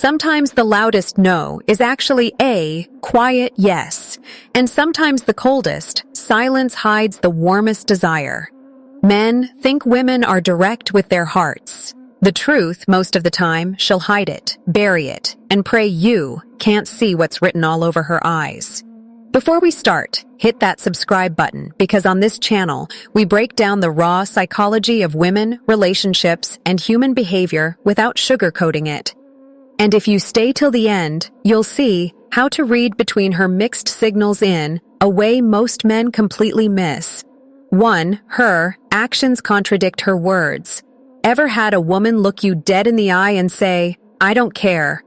Sometimes the loudest no is actually a quiet yes, and sometimes the coldest, silence hides the warmest desire. Men think women are direct with their hearts. The truth, most of the time, she'll hide it, bury it, and pray you can't see what's written all over her eyes. Before we start, hit that subscribe button because on this channel, we break down the raw psychology of women, relationships, and human behavior without sugarcoating it. And if you stay till the end, you'll see how to read between her mixed signals in a way most men completely miss. 1. Her actions contradict her words. Ever had a woman look you dead in the eye and say, "I don't care,"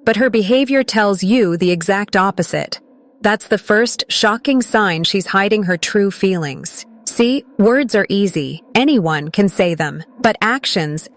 but her behavior tells you the exact opposite? That's the first shocking sign she's hiding her true feelings. See, words are easy. Anyone can say them. But actions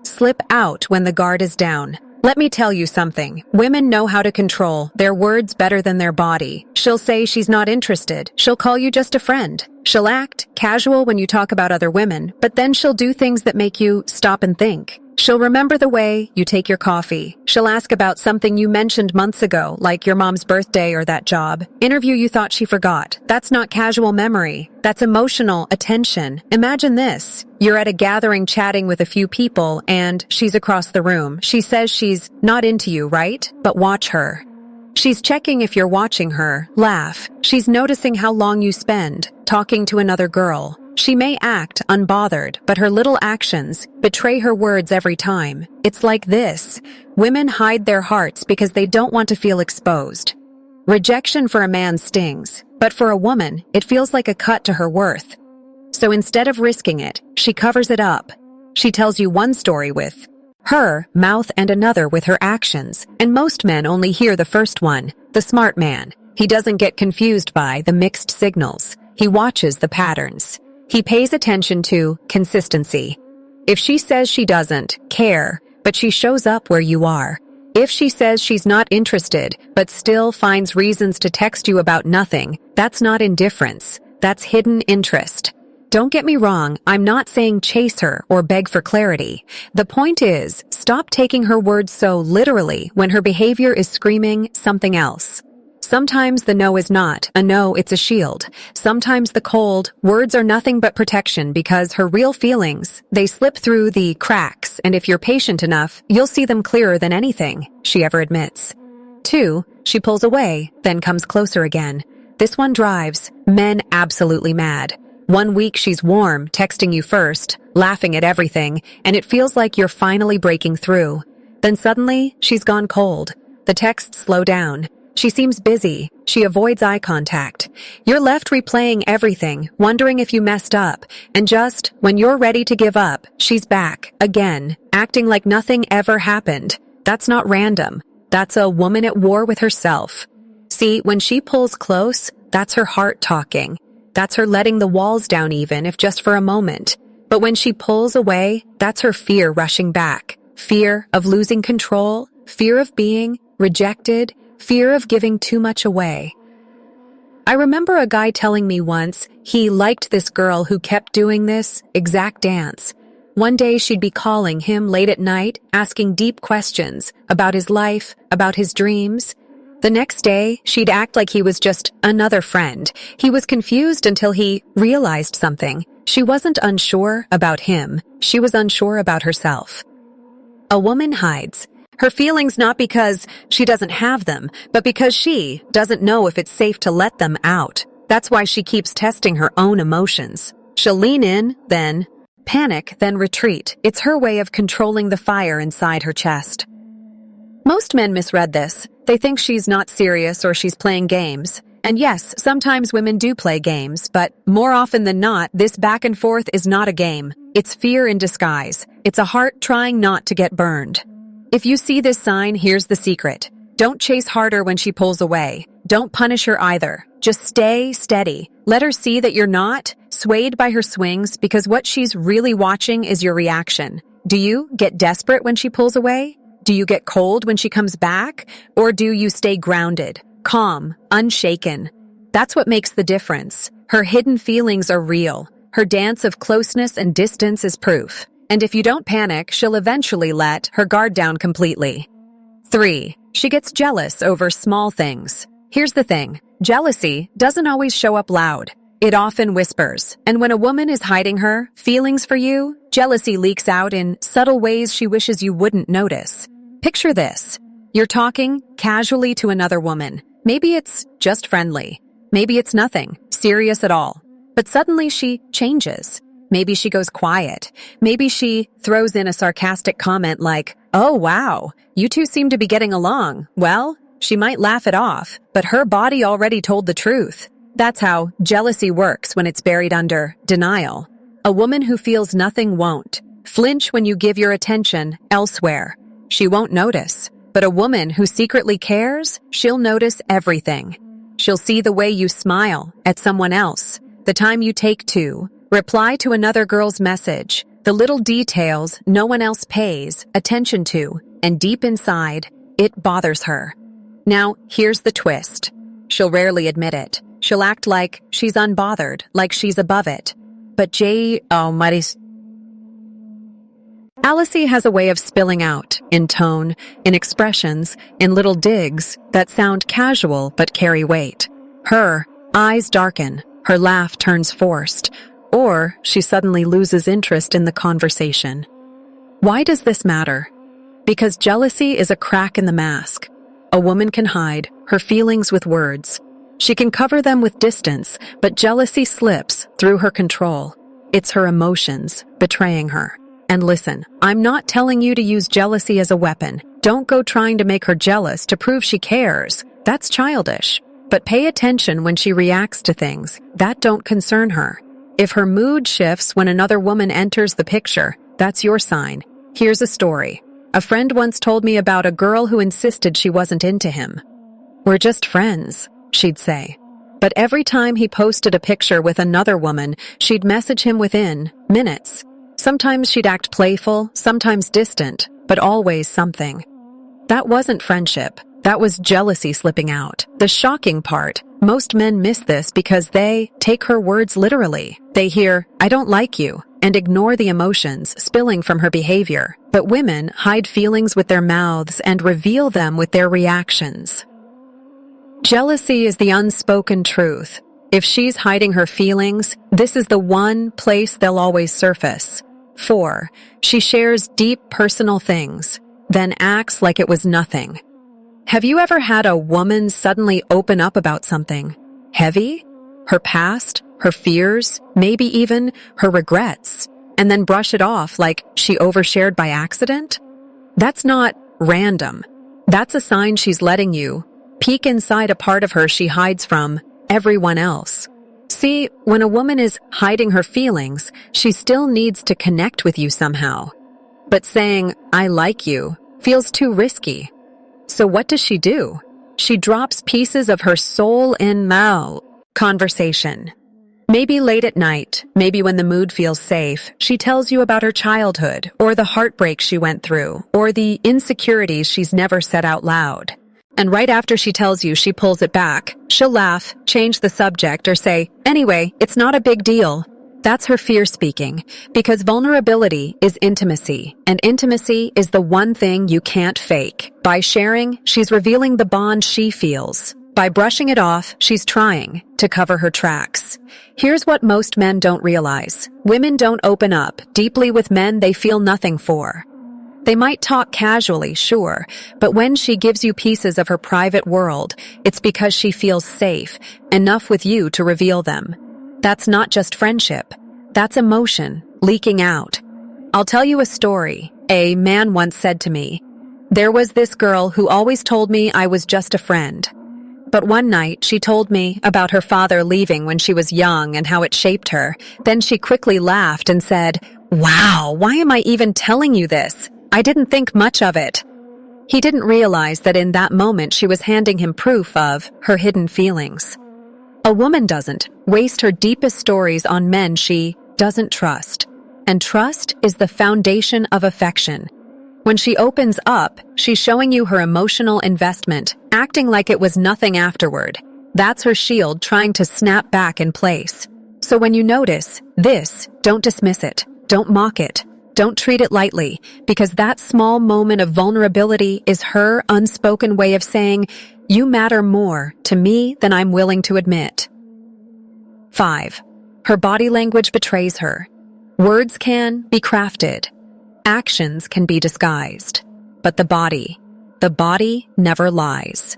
slip out when the guard is down. Let me tell you something. Women know how to control their words better than their body. She'll say she's not interested. She'll call you just a friend. She'll act casual when you talk about other women, but then she'll do things that make you stop and think. She'll remember the way you take your coffee. She'll ask about something you mentioned months ago, like your mom's birthday or that job interview you thought she forgot. That's not casual memory. That's emotional attention. Imagine this. You're at a gathering chatting with a few people, and she's across the room. She says she's not into you, right? But watch her. She's checking if you're watching her. Laugh. She's noticing how long you spend talking to another girl. She may act unbothered, but her little actions betray her words every time. It's like this. Women hide their hearts because they don't want to feel exposed. Rejection for a man stings, but for a woman, it feels like a cut to her worth. So instead of risking it, she covers it up. She tells you one story with her mouth and another with her actions, and most men only hear the first one. The smart man. He doesn't get confused by the mixed signals. He watches the patterns. He pays attention to consistency. If she says she doesn't care, but she shows up where you are. If she says she's not interested, but still finds reasons to text you about nothing, that's not indifference. That's hidden interest. Don't get me wrong, I'm not saying chase her or beg for clarity. The point is, stop taking her words so literally when her behavior is screaming something else. Sometimes the no is not a no, it's a shield. Sometimes the cold words are nothing but protection because her real feelings, they slip through the cracks, and if you're patient enough, you'll see them clearer than anything she ever admits. 2. She pulls away, then comes closer again. This one drives men absolutely mad. 1 week she's warm, texting you first, laughing at everything, and it feels like you're finally breaking through. Then suddenly, she's gone cold. The texts slow down. She seems busy. She avoids eye contact. You're left replaying everything, wondering if you messed up. And just when you're ready to give up, she's back, again, acting like nothing ever happened. That's not random. That's a woman at war with herself. See, when she pulls close, that's her heart talking. That's her letting the walls down even if just for a moment. But when she pulls away, that's her fear rushing back. Fear of losing control, fear of being rejected, fear of giving too much away. I remember a guy telling me once he liked this girl who kept doing this exact dance. One day she'd be calling him late at night, asking deep questions about his life, about his dreams. The next day, she'd act like he was just another friend. He was confused until he realized something. She wasn't unsure about him. She was unsure about herself. A woman hides her feelings not because she doesn't have them, but because she doesn't know if it's safe to let them out. That's why she keeps testing her own emotions. She'll lean in, then panic, then retreat. It's her way of controlling the fire inside her chest. Most men misread this. They think she's not serious or she's playing games. And yes, sometimes women do play games, but more often than not, this back and forth is not a game. It's fear in disguise. It's a heart trying not to get burned. If you see this sign, here's the secret. Don't chase harder when she pulls away. Don't punish her either. Just stay steady. Let her see that you're not swayed by her swings because what she's really watching is your reaction. Do you get desperate when she pulls away? Do you get cold when she comes back? Or do you stay grounded, calm, unshaken? That's what makes the difference. Her hidden feelings are real. Her dance of closeness and distance is proof. And if you don't panic, she'll eventually let her guard down completely. 3. She gets jealous over small things. Here's the thing. Jealousy doesn't always show up loud. It often whispers. And when a woman is hiding her feelings for you, jealousy leaks out in subtle ways she wishes you wouldn't notice. Picture this. You're talking casually to another woman. Maybe it's just friendly. Maybe it's nothing serious at all. But suddenly she changes. Maybe she goes quiet. Maybe she throws in a sarcastic comment like, "Oh, wow, you two seem to be getting along." Well, she might laugh it off, but her body already told the truth. That's how jealousy works when it's buried under denial. A woman who feels nothing won't flinch when you give your attention elsewhere. She won't notice. But a woman who secretly cares, she'll notice everything. She'll see the way you smile at someone else, the time you take to reply to another girl's message, the little details no one else pays attention to, and deep inside, it bothers her. Now, here's the twist. She'll rarely admit it. She'll act like she's unbothered, like she's above it. But Alice has a way of spilling out, in tone, in expressions, in little digs that sound casual but carry weight. Her eyes darken, her laugh turns forced, or she suddenly loses interest in the conversation. Why does this matter? Because jealousy is a crack in the mask. A woman can hide her feelings with words. She can cover them with distance, but jealousy slips through her control. It's her emotions betraying her. And listen, I'm not telling you to use jealousy as a weapon. Don't go trying to make her jealous to prove she cares. That's childish. But pay attention when she reacts to things that don't concern her. If her mood shifts when another woman enters the picture, that's your sign. Here's a story. A friend once told me about a girl who insisted she wasn't into him. "We're just friends," she'd say. But every time he posted a picture with another woman, she'd message him within minutes. Sometimes she'd act playful, sometimes distant, but always something. That wasn't friendship. That was jealousy slipping out. The shocking part, most men miss this because they take her words literally. They hear, "I don't like you," and ignore the emotions spilling from her behavior. But women hide feelings with their mouths and reveal them with their reactions. Jealousy is the unspoken truth. If she's hiding her feelings, this is the one place they'll always surface. 4. She shares deep personal things, then acts like it was nothing. Have you ever had a woman suddenly open up about something heavy? Her past, her fears, maybe even her regrets, and then brush it off like she overshared by accident? That's not random. That's a sign she's letting you peek inside a part of her she hides from everyone else. See, when a woman is hiding her feelings, she still needs to connect with you somehow. But saying, "I like you," feels too risky. So what does she do? She drops pieces of her soul in conversation. Maybe late at night, maybe when the mood feels safe, she tells you about her childhood, or the heartbreak she went through, or the insecurities she's never said out loud. And right after she tells you, she pulls it back. She'll laugh, change the subject, or say, "Anyway, it's not a big deal." That's her fear speaking, because vulnerability is intimacy, and intimacy is the one thing you can't fake. By sharing, she's revealing the bond she feels. By brushing it off, she's trying to cover her tracks. Here's what most men don't realize. Women don't open up deeply with men they feel nothing for. They might talk casually, sure, but when she gives you pieces of her private world, it's because she feels safe enough with you to reveal them. That's not just friendship. That's emotion leaking out. I'll tell you a story. A man once said to me, "There was this girl who always told me I was just a friend. But one night she told me about her father leaving when she was young and how it shaped her. Then she quickly laughed and said, 'Wow, why am I even telling you this? I didn't think much of it.'" He didn't realize that in that moment she was handing him proof of her hidden feelings. A woman doesn't waste her deepest stories on men she doesn't trust. And trust is the foundation of affection. When she opens up, she's showing you her emotional investment, acting like it was nothing afterward. That's her shield trying to snap back in place. So when you notice this, don't dismiss it. Don't mock it. Don't treat it lightly, because that small moment of vulnerability is her unspoken way of saying, "You matter more to me than I'm willing to admit." 5. Her body language betrays her. Words can be crafted. Actions can be disguised. But the body never lies.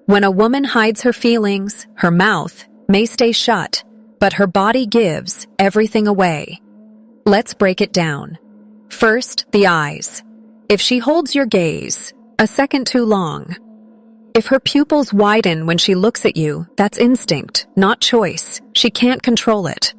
When a woman hides her feelings, her mouth may stay shut, but her body gives everything away. Let's break it down. First, the eyes. If she holds your gaze a second too long, if her pupils widen when she looks at you, that's instinct, not choice. She can't control it.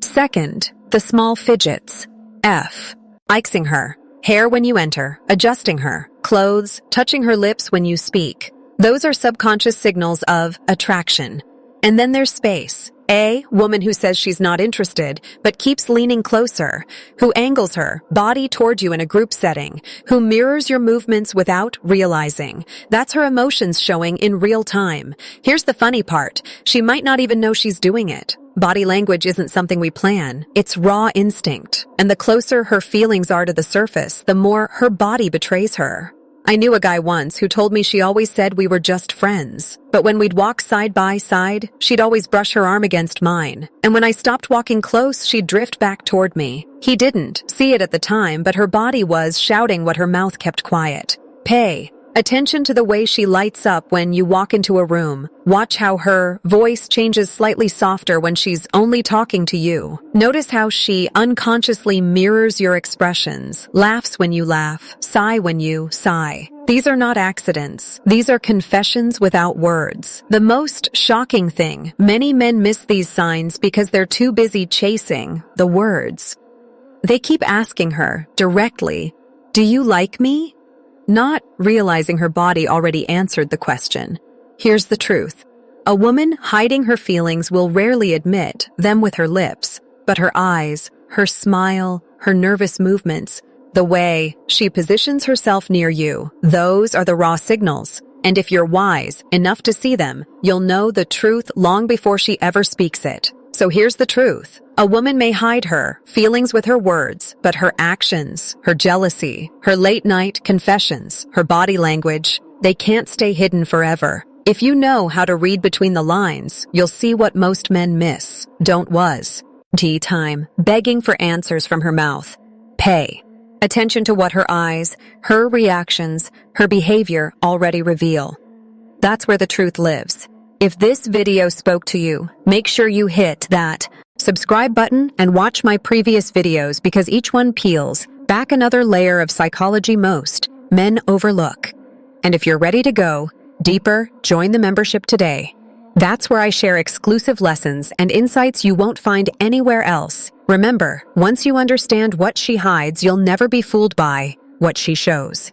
Second, the small fidgets. F. Icing her. Hair when you enter, adjusting her. Clothes, touching her lips when you speak. Those are subconscious signals of attraction. And then there's space. A, woman who says she's not interested, but keeps leaning closer, who angles her body toward you in a group setting, who mirrors your movements without realizing. That's her emotions showing in real time. Here's the funny part. She might not even know she's doing it. Body language isn't something we plan. It's raw instinct. And the closer her feelings are to the surface, the more her body betrays her. I knew a guy once who told me she always said we were just friends. But when we'd walk side by side, she'd always brush her arm against mine. And when I stopped walking close, she'd drift back toward me. He didn't see it at the time, but her body was shouting what her mouth kept quiet. Pay attention to the way she lights up when you walk into a room. Watch how her voice changes slightly softer when she's only talking to you. Notice how she unconsciously mirrors your expressions, laughs when you laugh, sigh when you sigh. These are not accidents. These are confessions without words. The most shocking thing, many men miss these signs because they're too busy chasing the words. They keep asking her directly, "Do you like me?" Not realizing her body already answered the question. Here's the truth. A woman hiding her feelings will rarely admit them with her lips, but her eyes, her smile, her nervous movements, the way she positions herself near you, those are the raw signals. And if you're wise enough to see them, you'll know the truth long before she ever speaks it. So here's the truth. A woman may hide her feelings with her words, but her actions, her jealousy, her late-night confessions, her body language, they can't stay hidden forever. If you know how to read between the lines, you'll see what most men miss. Don't was. Tea time, begging for answers from her mouth. Pay attention to what her eyes, her reactions, her behavior already reveal. That's where the truth lives. If this video spoke to you, make sure you hit that subscribe button and watch my previous videos because each one peels back another layer of psychology most men overlook. And if you're ready to go deeper, join the membership today. That's where I share exclusive lessons and insights you won't find anywhere else. Remember, once you understand what she hides, you'll never be fooled by what she shows.